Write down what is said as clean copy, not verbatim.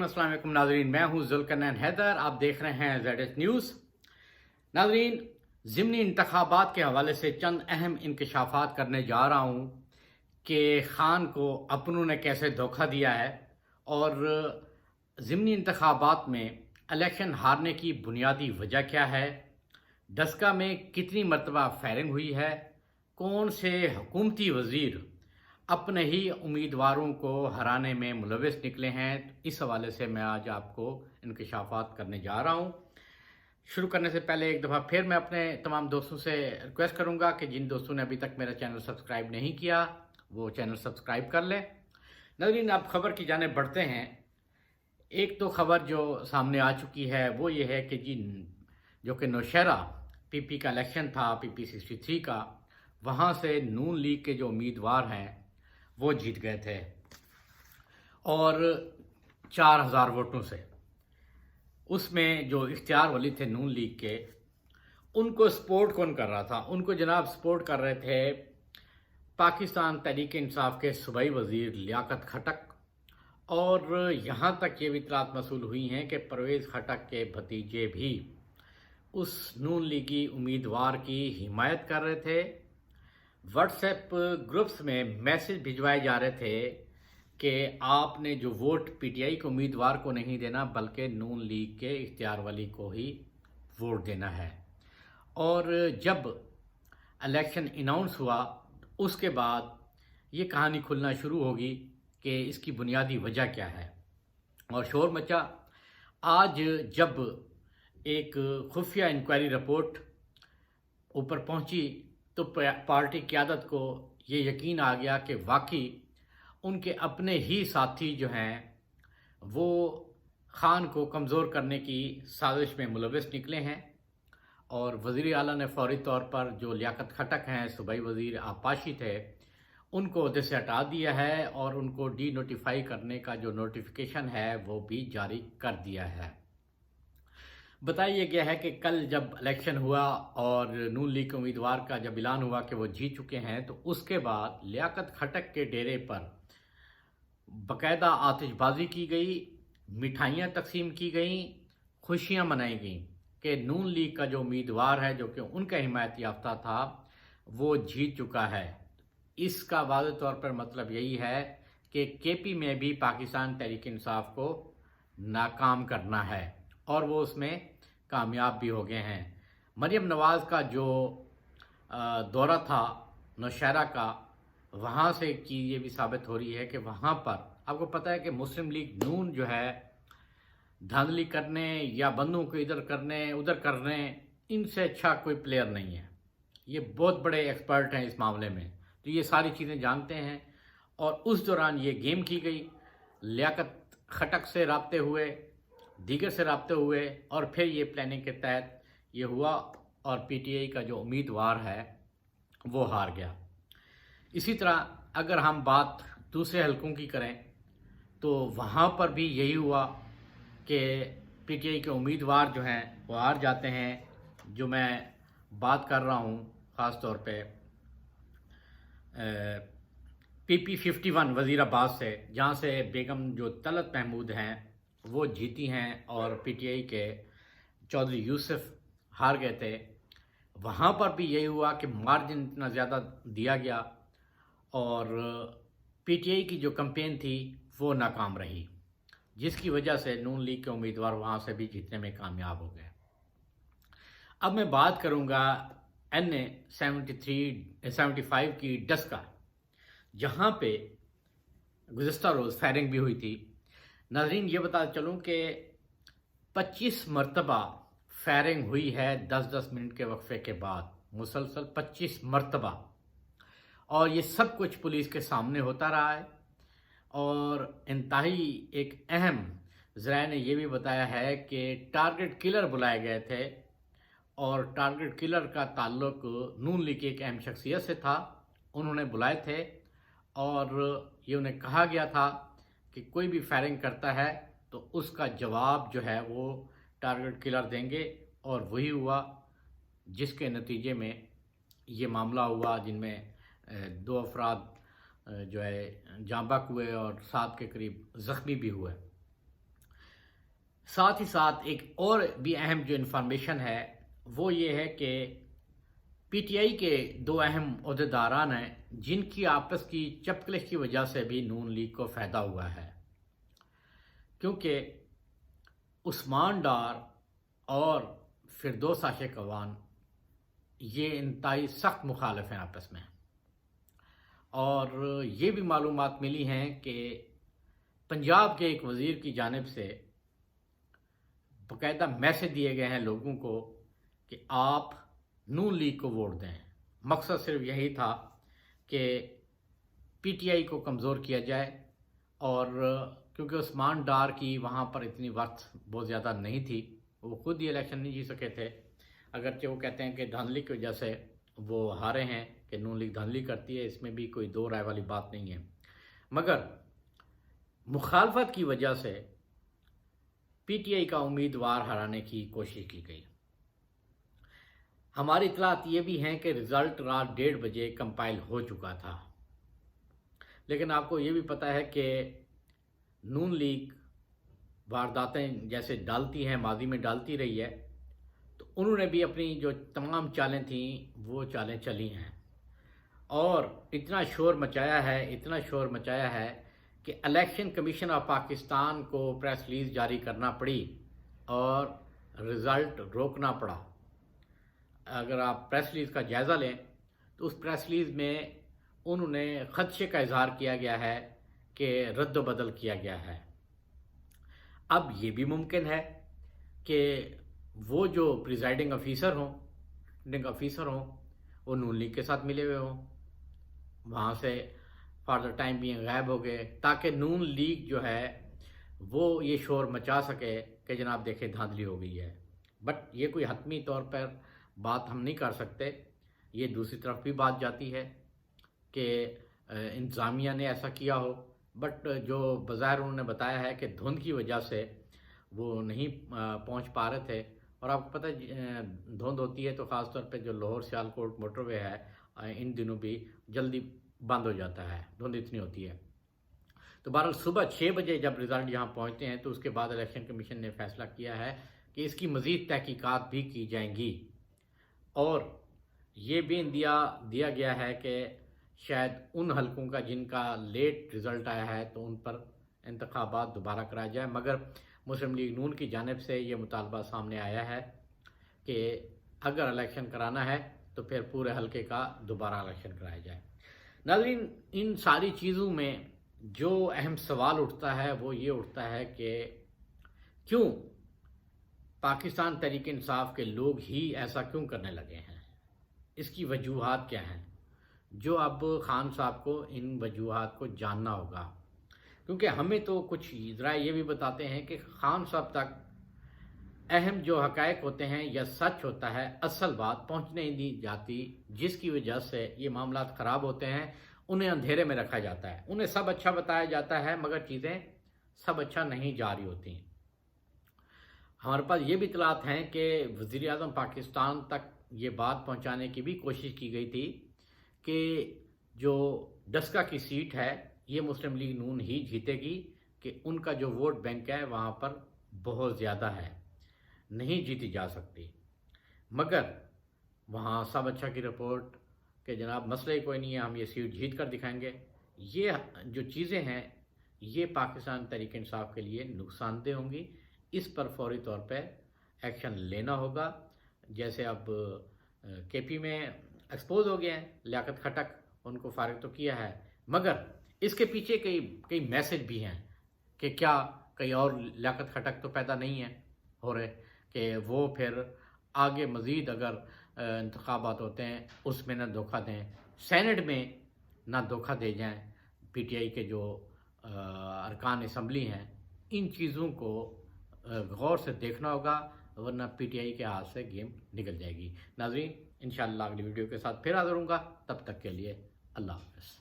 अस्सलाम वालेकुम नाजरीन, मैं हूं जुल्करनैन हैदर। आप देख रहे हैं ZS न्यूज़। नाजरीन, ज़िमनी इंतखाबात के हवाले से चंद अहम इंकशाफात करने जा रहा हूं कि खान को अपनों ने कैसे धोखा दिया है और ज़िमनी इंतखाबात में इलेक्शन हारने की बुनियादी वजह क्या है, डस्का में कितनी मरतबा फायरिंग हुई है, कौन से हुकूमती वज़ीर अपने ही उम्मीदवारों को हराने में मुलविस निकले हैं। इस हवाले से मैं आज आपको इंकशाफात करने जा रहा हूं। शुरू करने से पहले एक दफ़ा फिर मैं अपने तमाम दोस्तों से रिक्वेस्ट करूंगा कि जिन दोस्तों ने अभी तक मेरा चैनल सब्सक्राइब नहीं किया वो चैनल सब्सक्राइब कर लें। नाज़रीन, आप खबर की जाने बढ़ते हैं। एक तो खबर जो सामने आ चुकी है वो ये है कि जो कि नौशहरा PP का इलेक्शन था, PP 63 का, वहाँ से नून लीग के जो उम्मीदवार हैं वो जीत गए थे और 4000 वोटों से। उसमें जो इख्तियार वली थे नून लीग के, उनको सपोर्ट कौन कर रहा था? उनको जनाब सपोर्ट कर रहे थे पाकिस्तान तहरीक इंसाफ के सूबाई वज़ीर लियाकत खटक, और यहाँ तक ये भी इतलात मसूल हुई हैं कि परवेज़ खटक के भतीजे भी उस नून लीगी उम्मीदवार की हिमायत कर रहे थे। व्हाट्सएप ग्रुप्स में मैसेज भिजवाए जा रहे थे कि आपने जो वोट PTI के उम्मीदवार को नहीं देना बल्कि नून लीग के इख्तियार वली को ही वोट देना है। और जब इलेक्शन अनाउंस हुआ उसके बाद ये कहानी खुलना शुरू होगी कि इसकी बुनियादी वजह क्या है, और शोर मचा। आज जब एक खुफिया इंक्वायरी रिपोर्ट ऊपर पहुंची तो पार्टी क़यादत को ये यकीन आ गया कि वाकई उनके अपने ही साथी जो हैं वो खान को कमज़ोर करने की साजिश में मुलविस निकले हैं। और वज़ीर आला ने फौरी तौर पर जो लियाकत खटक हैं, सूबाई वज़ीर आपाशी थे, उनको ओहदे से हटा दिया है और उनको डी नोटिफाई करने का जो नोटिफिकेशन है वो भी जारी कर दिया है। बताया गया है कि कल जब इलेक्शन हुआ और नून लीग के उम्मीदवार का जब ऐलान हुआ कि वो जीत चुके हैं, तो उसके बाद लियाकत खटक के डेरे पर बाकायदा आतिशबाजी की गई, मिठाइयाँ तकसीम की गईं, खुशियाँ मनाई गईं कि नून लीग का जो उम्मीदवार है, जो कि उनका हिमायत याफ्ता था, वो जीत चुका है। इसका वाज़ेह तौर पर मतलब यही है कि KP में भी पाकिस्तान तहरीक इंसाफ को नाकाम करना है और वो उसमें कामयाब भी हो गए हैं। मरियम नवाज़ का जो दौरा था नौशहरा का, वहाँ से चीज़ ये भी साबित हो रही है कि वहाँ पर आपको पता है कि मुस्लिम लीग नून जो है धांधली करने या बंदों को इधर करने उधर करने, इनसे अच्छा कोई प्लेयर नहीं है। ये बहुत बड़े एक्सपर्ट हैं इस मामले में, तो ये सारी चीज़ें जानते हैं। और उस दौरान ये गेम की गई, लियाकत खटक से राब्ते हुए, दीगर से राब्ते हुए, और फिर ये प्लानिंग के तहत ये हुआ और PTI का जो उम्मीदवार है वो हार गया। इसी तरह अगर हम बात दूसरे हलकों की करें तो वहाँ पर भी यही हुआ कि PTI के उम्मीदवार जो हैं वो हार जाते हैं। जो मैं बात कर रहा हूँ ख़ास तौर पे PP 51 वज़ीराबाद से, जहाँ से बेगम जो तलत महमूद हैं वो जीती हैं और PTI के चौधरी यूसुफ हार गए थे। वहाँ पर भी यही हुआ कि मार्जिन इतना ज़्यादा दिया गया और PTI की जो कैंपेन थी वो नाकाम रही, जिसकी वजह से नून लीग के उम्मीदवार वहाँ से भी जीतने में कामयाब हो गए। अब मैं बात करूँगा NA 75 की डस्का, जहाँ पे गुज़िस्ता रोज़ फायरिंग भी हुई थी। नाज़रीन, ये बता चलूँ कि 25 मरतबा फायरिंग हुई है 10-10 मिनट के वक्फे के बाद, मुसलसल 25 मरतबा, और ये सब कुछ पुलिस के सामने होता रहा है। और इंतहाई एक अहम ज़राए ने यह भी बताया है कि टारगेट किलर बुलाए गए थे और टारगेट किलर का ताल्लुक नून लीग की एक अहम शख्सियत से था। उन्होंने बुलाए थे और ये उन्हें कहा गया था कि कोई भी फायरिंग करता है तो उसका जवाब जो है वो टारगेट किलर देंगे, और वही हुआ, जिसके नतीजे में ये मामला हुआ जिनमें 2 अफराद जो है जाँ बहक हुए और 7 के करीब ज़ख्मी भी हुए। ساتھ ہی ساتھ ایک اور بھی اہم جو انفارمیشن ہے وہ یہ ہے کہ پی ٹی آئی کے دو اہم عہدیداران ہیں جن کی آپس کی چپکلش کی وجہ سے بھی نون لیگ کو فائدہ ہوا ہے، کیونکہ عثمان ڈار اور فردوس عاشق اعوان یہ انتہائی سخت مخالف ہیں آپس میں، اور یہ بھی معلومات ملی ہیں کہ پنجاب کے ایک وزیر کی جانب سے باقاعدہ میسج دیے گئے ہیں لوگوں کو کہ آپ نون لیگ کو ووٹ دیں۔ مقصد صرف یہی تھا کہ پی ٹی آئی کو کمزور کیا جائے، اور کیونکہ عثمان ڈار کی وہاں پر اتنی وقت بہت زیادہ نہیں تھی، وہ خود ہی الیکشن نہیں جیت سکے تھے، اگرچہ وہ کہتے ہیں کہ دھاندلی کی وجہ سے وہ ہارے ہیں، کہ نون لیگ دھاندلی کرتی ہے، اس میں بھی کوئی دو رائے والی بات نہیں ہے، مگر مخالفت کی وجہ سے پی ٹی آئی کا امیدوار ہرانے کی کوشش کی گئی۔ ہماری اطلاعات یہ بھی ہیں کہ رزلٹ رات 1:30 بجے کمپائل ہو چکا تھا، لیکن آپ کو یہ بھی پتہ ہے کہ نون لیگ وارداتیں جیسے ڈالتی ہیں، ماضی میں ڈالتی رہی ہے، تو انہوں نے بھی اپنی جو تمام چالیں تھیں وہ چالیں چلی ہیں، اور اتنا شور مچایا ہے کہ الیکشن کمیشن آف پاکستان کو پریس ریلیز جاری کرنا پڑی اور رزلٹ روکنا پڑا۔ اگر آپ پریس ریلیز کا جائزہ لیں تو اس پریس ریلیز میں انہوں نے خدشے کا اظہار کیا گیا ہے کہ رد و بدل کیا گیا ہے۔ اب یہ بھی ممکن ہے کہ وہ جو پریزائڈنگ آفیسر ہوں وہ نون لیگ کے ساتھ ملے ہوئے ہوں، وہاں سے فار دا ٹائم بھی غائب ہو گئے، تاکہ نون لیگ جو ہے وہ یہ شور مچا سکے کہ جناب دیکھیں دھاندلی ہو گئی ہے۔ بٹ یہ کوئی حتمی طور پر بات ہم نہیں کر سکتے، یہ دوسری طرف بھی بات جاتی ہے کہ انتظامیہ نے ایسا کیا ہو، بٹ جو بظاہر انہوں نے بتایا ہے کہ دھند کی وجہ سے وہ نہیں پہنچ پا رہے تھے، اور آپ کو پتہ ہے دھند ہوتی ہے تو خاص طور پہ جو لاہور سیالکوٹ موٹر وے ہے ان دنوں بھی جلدی بند ہو جاتا ہے، دھند اتنی ہوتی ہے۔ تو بہرحال صبح 6 بجے جب رزلٹ یہاں پہنچتے ہیں تو اس کے بعد الیکشن کمیشن نے فیصلہ کیا ہے کہ اس کی مزید تحقیقات بھی کی جائیں گی، اور یہ بھی دیا گیا ہے کہ شاید ان حلقوں کا جن کا لیٹ رزلٹ آیا ہے تو ان پر انتخابات دوبارہ کرایا جائے، مگر مسلم لیگ نون کی جانب سے یہ مطالبہ سامنے آیا ہے کہ اگر الیکشن کرانا ہے تو پھر پورے حلقے کا دوبارہ الیکشن کرایا جائے۔ ناظرین، ان ساری چیزوں میں جو اہم سوال اٹھتا ہے وہ یہ اٹھتا ہے کہ کیوں پاکستان تحریک انصاف کے لوگ ہی ایسا کیوں کرنے لگے ہیں؟ اس کی وجوہات کیا ہیں؟ جو اب خان صاحب کو ان وجوہات کو جاننا ہوگا، کیونکہ ہمیں تو کچھ ذرائع یہ بھی بتاتے ہیں کہ خان صاحب تک اہم جو حقائق ہوتے ہیں یا سچ ہوتا ہے، اصل بات پہنچنے ہی نہیں جاتی، جس کی وجہ سے یہ معاملات خراب ہوتے ہیں، انہیں اندھیرے میں رکھا جاتا ہے، انہیں سب اچھا بتایا جاتا ہے مگر چیزیں سب اچھا نہیں جا رہی ہوتی ہیں۔ ہمارے پاس یہ بھی اطلاعات ہیں کہ وزیر اعظم پاکستان تک یہ بات پہنچانے کی بھی کوشش کی گئی تھی کہ جو ڈسکا کی سیٹ ہے یہ مسلم لیگ نون ہی جیتے گی، کہ ان کا جو ووٹ بینک ہے وہاں پر بہت زیادہ ہے، نہیں جیتی جا سکتی، مگر وہاں سب اچھا کی رپورٹ کہ جناب مسئلہ ہی کوئی نہیں ہے، ہم یہ سیٹ جیت کر دکھائیں گے۔ یہ جو چیزیں ہیں یہ پاکستان تحریک انصاف کے لیے نقصان دہ ہوں گی، اس پر فوری طور پہ ایکشن لینا ہوگا۔ جیسے اب کے پی میں ایکسپوز ہو گئے ہیں لیاقت کھٹک، ان کو فارغ تو کیا ہے، مگر اس کے پیچھے کئی میسج بھی ہیں کہ کیا کئی اور لیاقت کھٹک تو پیدا نہیں ہیں ہو رہے کہ وہ پھر آگے مزید اگر انتخابات ہوتے ہیں اس میں نہ دھوکہ دیں، سینٹ میں نہ دھوکہ دے جائیں پی ٹی آئی کے جو ارکان اسمبلی ہیں۔ ان چیزوں کو غور سے دیکھنا ہوگا، ورنہ پی ٹی آئی کے ہاتھ سے گیم نکل جائے گی۔ ناظرین، انشاءاللہ اگلی ویڈیو کے ساتھ پھر حاضر ہوں گا، تب تک کے لیے اللہ حافظ۔